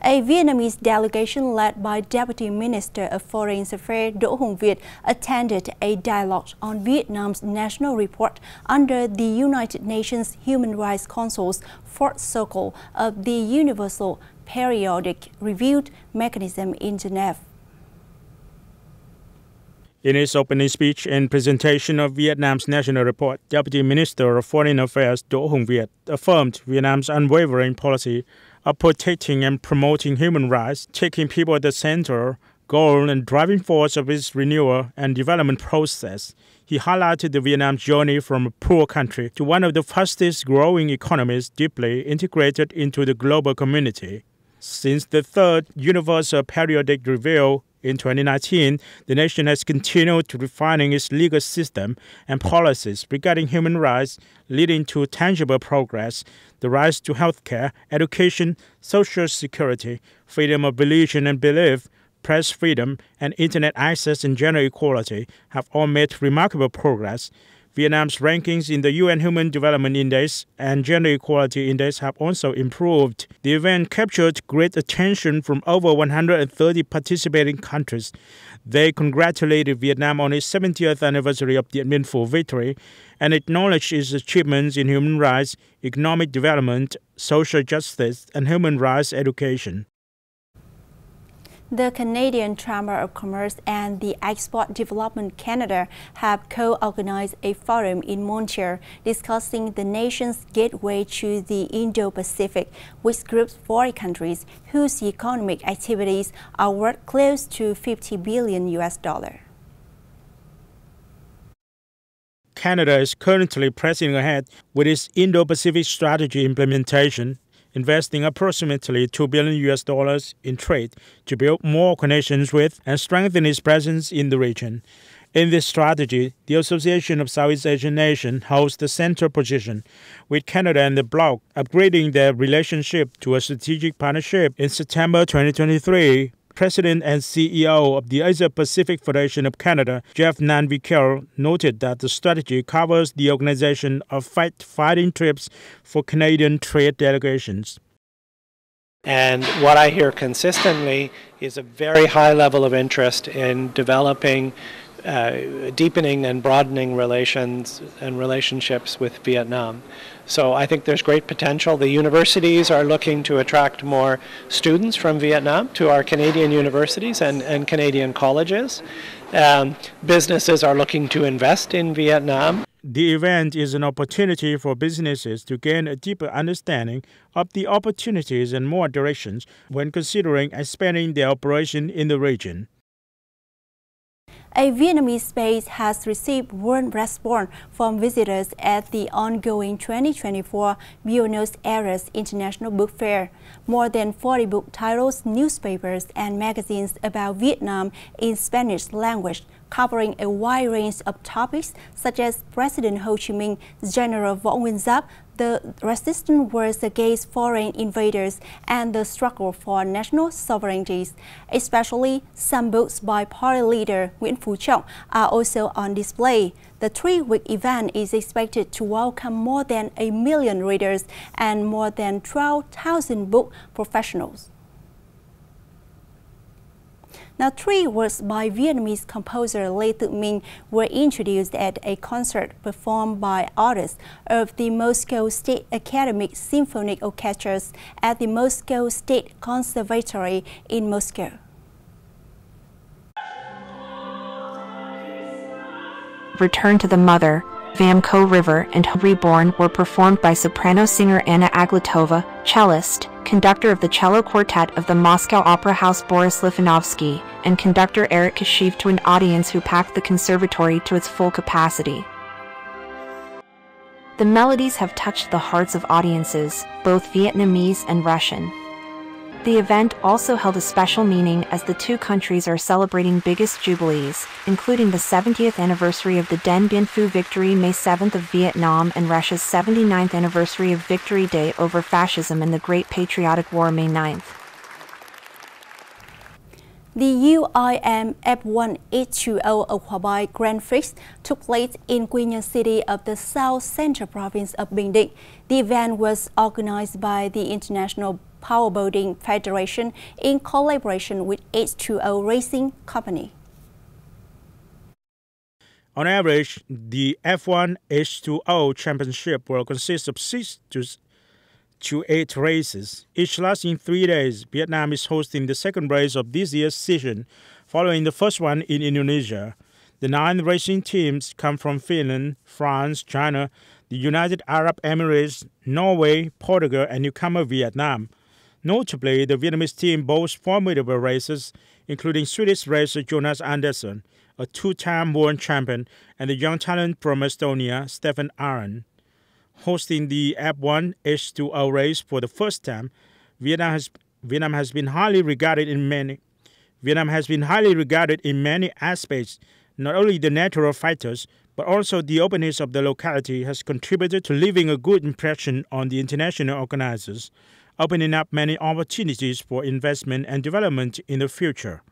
A Vietnamese delegation led by Deputy Minister of Foreign Affairs Đỗ Hùng Việt attended a dialogue on Vietnam's national report under the United Nations Human Rights Council's fourth circle of the Universal Periodic Review Mechanism in Geneva. In his opening speech and presentation of Vietnam's national report, Deputy Minister of Foreign Affairs Đỗ Hùng Việt affirmed Vietnam's unwavering policy of protecting and promoting human rights, taking people at the center, goal and driving force of its renewal and development process. He highlighted the Vietnam's journey from a poor country to one of the fastest growing economies deeply integrated into the global community. Since the third Universal Periodic Review in 2019, the nation has continued to refining its legal system and policies regarding human rights, leading to tangible progress. The rights to healthcare, education, social security, freedom of religion and belief, press freedom, and internet access and gender equality have all made remarkable progress. Vietnam's rankings in the UN Human Development Index and Gender Equality Index have also improved. The event captured great attention from over 130 participating countries. They congratulated Vietnam on its 70th anniversary of the Dien Phu victory and acknowledged its achievements in human rights, economic development, social justice, and human rights education. The Canadian Chamber of Commerce and the Export Development Canada have co-organized a forum in Montreal discussing the nation's gateway to the Indo-Pacific, which groups 40 countries whose economic activities are worth close to $50 billion. Canada is currently pressing ahead with its Indo-Pacific strategy implementation, investing approximately $2 billion in trade to build more connections with and strengthen its presence in the region. In this strategy, the Association of Southeast Asian Nations holds the central position, with Canada and the bloc upgrading their relationship to a strategic partnership. In September 2023, President and CEO of the Asia-Pacific Federation of Canada, Jeff Nanvikel, noted that the strategy covers the organization of fact-finding trips for Canadian trade delegations. And what I hear consistently is a very high level of interest in developing, deepening and broadening relations and relationships with Vietnam. So I think there's great potential. The universities are looking to attract more students from Vietnam to our Canadian universities and Canadian colleges. Businesses are looking to invest in Vietnam. The event is an opportunity for businesses to gain a deeper understanding of the opportunities and more directions when considering expanding their operation in the region. A Vietnamese base has received warm response from visitors at the ongoing 2024 Buenos Aires International Book Fair. More than 40 book titles, newspapers, and magazines about Vietnam in Spanish language, covering a wide range of topics such as President Ho Chi Minh, General Võ Nguyên Giáp, the resistance wars against foreign invaders, and the struggle for national sovereignty. Especially some books by party leader Nguyễn Phú Trọng are also on display. The 3-week event is expected to welcome more than 1 million readers and more than 12,000 book professionals. Now, 3 works by Vietnamese composer Lê Tự Minh were introduced at a concert performed by artists of the Moscow State Academic Symphonic Orchestras at the Moscow State Conservatory in Moscow. Return to the Mother, Vamco River, and Reborn were performed by soprano singer Anna Aglatova, cellist, conductor of the cello quartet of the Moscow Opera House Boris Lifanovsky, and conductor Eric Kashev, to an audience who packed the conservatory to its full capacity. The melodies have touched the hearts of audiences, both Vietnamese and Russian. The event also held a special meaning as the two countries are celebrating biggest jubilees, including the 70th anniversary of the Dien Bien Phu victory May 7th of Vietnam and Russia's 79th anniversary of Victory Day over fascism and the Great Patriotic War May 9th. The UIM F1 H2O Aquabai Grand Prix took place in Quy Nhơn City of the South Central Province of Bình Định. The event was organized by the International Powerboating Federation in collaboration with H2O Racing Company. On average, the F1 H2O Championship will consist of 6 to 8 races, each lasting 3 days. Vietnam is hosting the second race of this year's season, following the first one in Indonesia. The 9 racing teams come from Finland, France, China, the United Arab Emirates, Norway, Portugal, and newcomer Vietnam. Notably, the Vietnamese team boasts formidable racers, including Swedish racer Jonas Andersson, a 2-time world champion, and the young talent from Estonia, Stefan Aron. Hosting the F1 H2O race for the first time, Vietnam has been highly regarded in many aspects. Not only the natural fighters, but also the openness of the locality has contributed to leaving a good impression on the international organizers, opening up many opportunities for investment and development in the future.